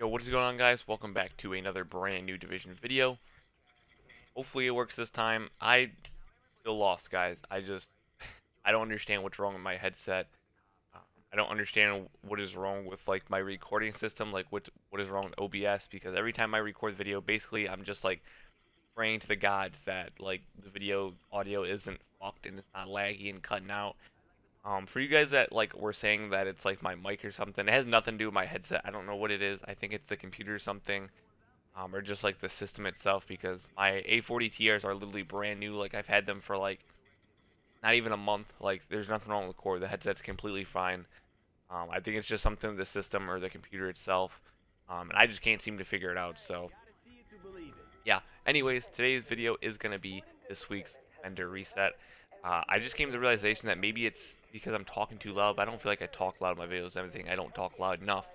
Yo, what is going on, guys? Welcome back to another brand new Division video. Hopefully it works this time. I still lost, guys. I don't understand what's wrong with my headset. Um, I don't understand what is wrong with like my recording system, like what is wrong with OBS, because every time I record video, basically I'm just like praying to the gods that like the video audio isn't fucked and it's not laggy and cutting out. For you guys that like were saying that it's like my mic or something, it has nothing to do with my headset. I don't know what it is. I think it's the computer or something, or just like the system itself, because my A40TRs are literally brand new. Like I've had them for like not even a month. Like there's nothing wrong with the core. The headset's completely fine. I think it's just something with the system or the computer itself, and I just can't seem to figure it out. So yeah. Anyways, today's video is gonna be this week's vendor reset. I just came to the realization that maybe it's because I'm talking too loud, but I don't feel like I talk loud in my videos and everything. I don't talk loud enough.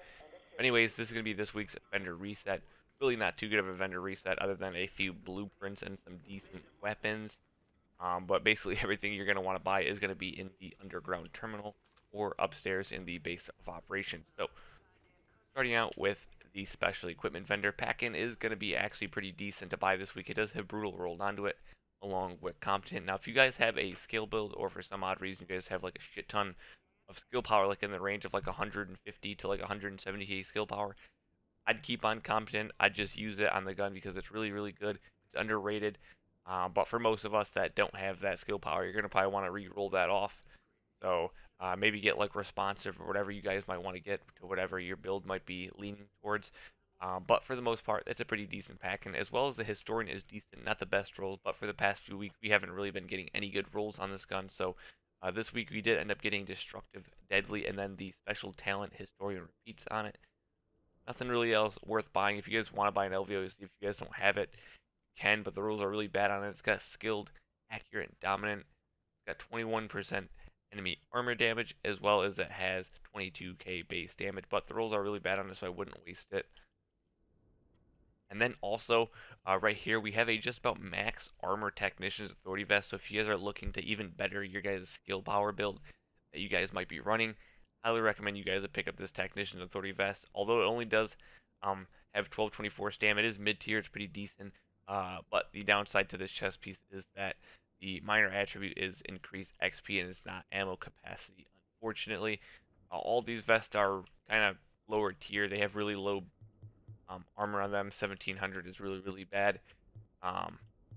Anyways, this is going to be this week's vendor reset. Really not too good of a vendor reset other than a few blueprints and some decent weapons. But basically everything you're going to want to buy is going to be in the underground terminal or upstairs in the base of operations. So starting out with the special equipment vendor, pack-in is going to be actually pretty decent to buy this week. It does have brutal rolled onto it along with competent. Now if you guys have a skill build, or for some odd reason you guys have like a shit ton of skill power, like in the range of like 150 to like 170k skill power, I'd keep on competent. I'd just use it on the gun because it's really, really good. It's underrated. But for most of us that don't have that skill power, you're going to probably want to re-roll that off. So maybe get like responsive or whatever you guys might want to get to whatever your build might be leaning towards. But for the most part, it's a pretty decent pack, and as well as the historian is decent. Not the best rolls, but for the past few weeks, we haven't really been getting any good rolls on this gun. So this week we did end up getting destructive, deadly, and then the special talent historian repeats on it. Nothing really else worth buying. If you guys want to buy an LVO, if you guys don't have it, you can, but the rules are really bad on it. It's got skilled, accurate, and dominant. It's got 21% enemy armor damage, as well as it has 22k base damage, but the rolls are really bad on it, so I wouldn't waste it. And then also, right here, we have a just about max armor technician's authority vest. So if you guys are looking to even better your guys' skill power build that you guys might be running, highly recommend you guys to pick up this technician's authority vest. Although it only does have 1224 stam, it is mid tier, it's pretty decent. But the downside to this chest piece is that the minor attribute is increased XP and it's not ammo capacity, unfortunately. All these vests are kind of lower tier. They have really low armor on them. 1700 is really, really bad.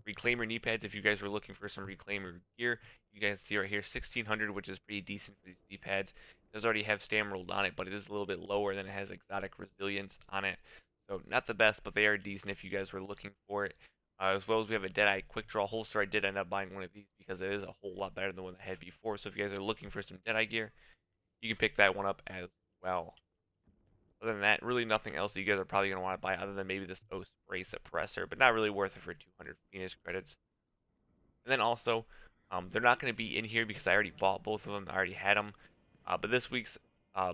Reclaimer knee pads, if you guys were looking for some reclaimer gear, you guys see right here 1600, which is pretty decent for these knee pads. It does already have stam rolled on it, but it is a little bit lower than it has exotic resilience on it. So not the best, but they are decent if you guys were looking for it. As well as we have a Deadeye quick draw holster. I did end up buying one of these because it is a whole lot better than the one I had before. So if you guys are looking for some Deadeye gear, you can pick that one up as well. Other than that, really nothing else that you guys are probably going to want to buy other than maybe this O spray suppressor, but not really worth it for 200 Phoenix credits. And then also, they're not going to be in here because I already bought both of them. I already had them. But this week's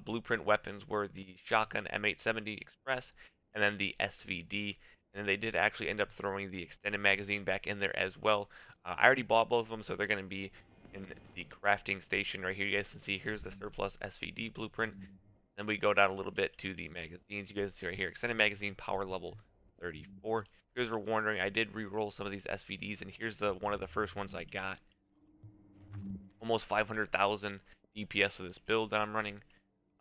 blueprint weapons were the shotgun M870 Express and then the SVD. And then they did actually end up throwing the extended magazine back in there as well. I already bought both of them, so they're going to be in the crafting station right here. You guys can see here's the surplus SVD blueprint. Then we go down a little bit to the magazines. You guys see right here, extended magazine, power level 34. If you guys were wondering, I did re-roll some of these SVDs, and here's one of the first ones I got. Almost 500,000 DPS for this build that I'm running.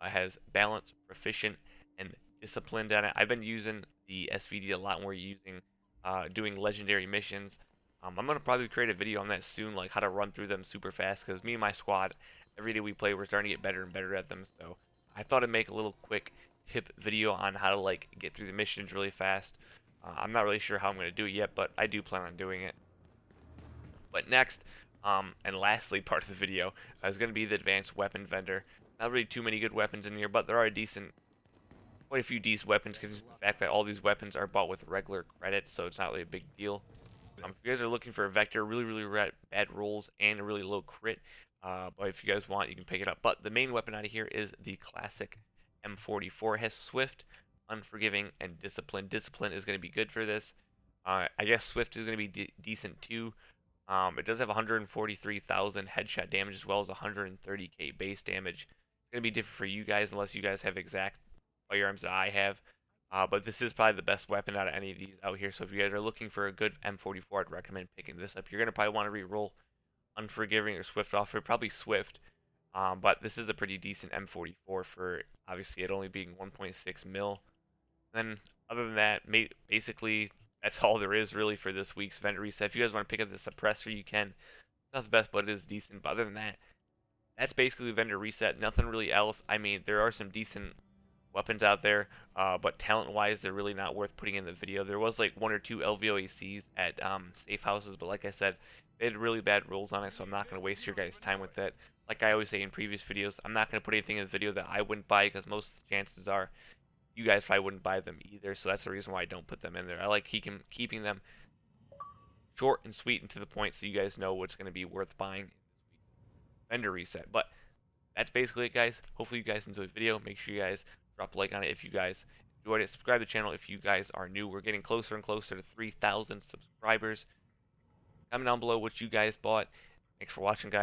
It has balance, proficient, and disciplined on it. I've been using the SVD a lot when we're doing legendary missions. I'm going to probably create a video on that soon, like how to run through them super fast, because me and my squad, every day we play, we're starting to get better and better at them, so I thought I'd make a little quick tip video on how to like get through the missions really fast. I'm not really sure how I'm going to do it yet, but I do plan on doing it. But next, and lastly part of the video, is going to be the advanced weapon vendor. Not really too many good weapons in here, but there are quite a few decent weapons, because the fact that all these weapons are bought with regular credits, so it's not really a big deal. If you guys are looking for a vector, really, really bad rolls and a really low crit, but if you guys want, you can pick it up. But the main weapon out of here is the classic M44. It has Swift, Unforgiving, and Discipline. Discipline is going to be good for this. I guess Swift is going to be decent too. It does have 143,000 headshot damage as well as 130k base damage. It's going to be different for you guys unless you guys have exact firearms that I have. But this is probably the best weapon out of any of these out here. So if you guys are looking for a good M44, I'd recommend picking this up. You're going to probably want to re-roll Unforgiving or Swift Offer, probably Swift. But this is a pretty decent M44 for obviously it only being 1.6 mil. Then other than that, basically that's all there is really for this week's vendor reset. If you guys want to pick up the suppressor, you can. It's not the best, but it is decent. But other than that, that's basically the vendor reset. Nothing really else. I mean, there are some decent weapons out there, but talent-wise, they're really not worth putting in the video. There was like 1 or 2 LVOACs at safe houses, but like I said, they had really bad rules on it, so I'm not going to waste your guys' time with that. Like I always say in previous videos, I'm not going to put anything in the video that I wouldn't buy, because most of the chances are you guys probably wouldn't buy them either, so that's the reason why I don't put them in there. I like keeping them short and sweet and to the point so you guys know what's going to be worth buying in this week's vendor reset. But that's basically it, guys. Hopefully you guys enjoyed the video. Make sure you guys drop a like on it if you guys enjoyed it. Subscribe to the channel if you guys are new. We're getting closer and closer to 3,000 subscribers. Comment down below what you guys bought. Thanks for watching, guys.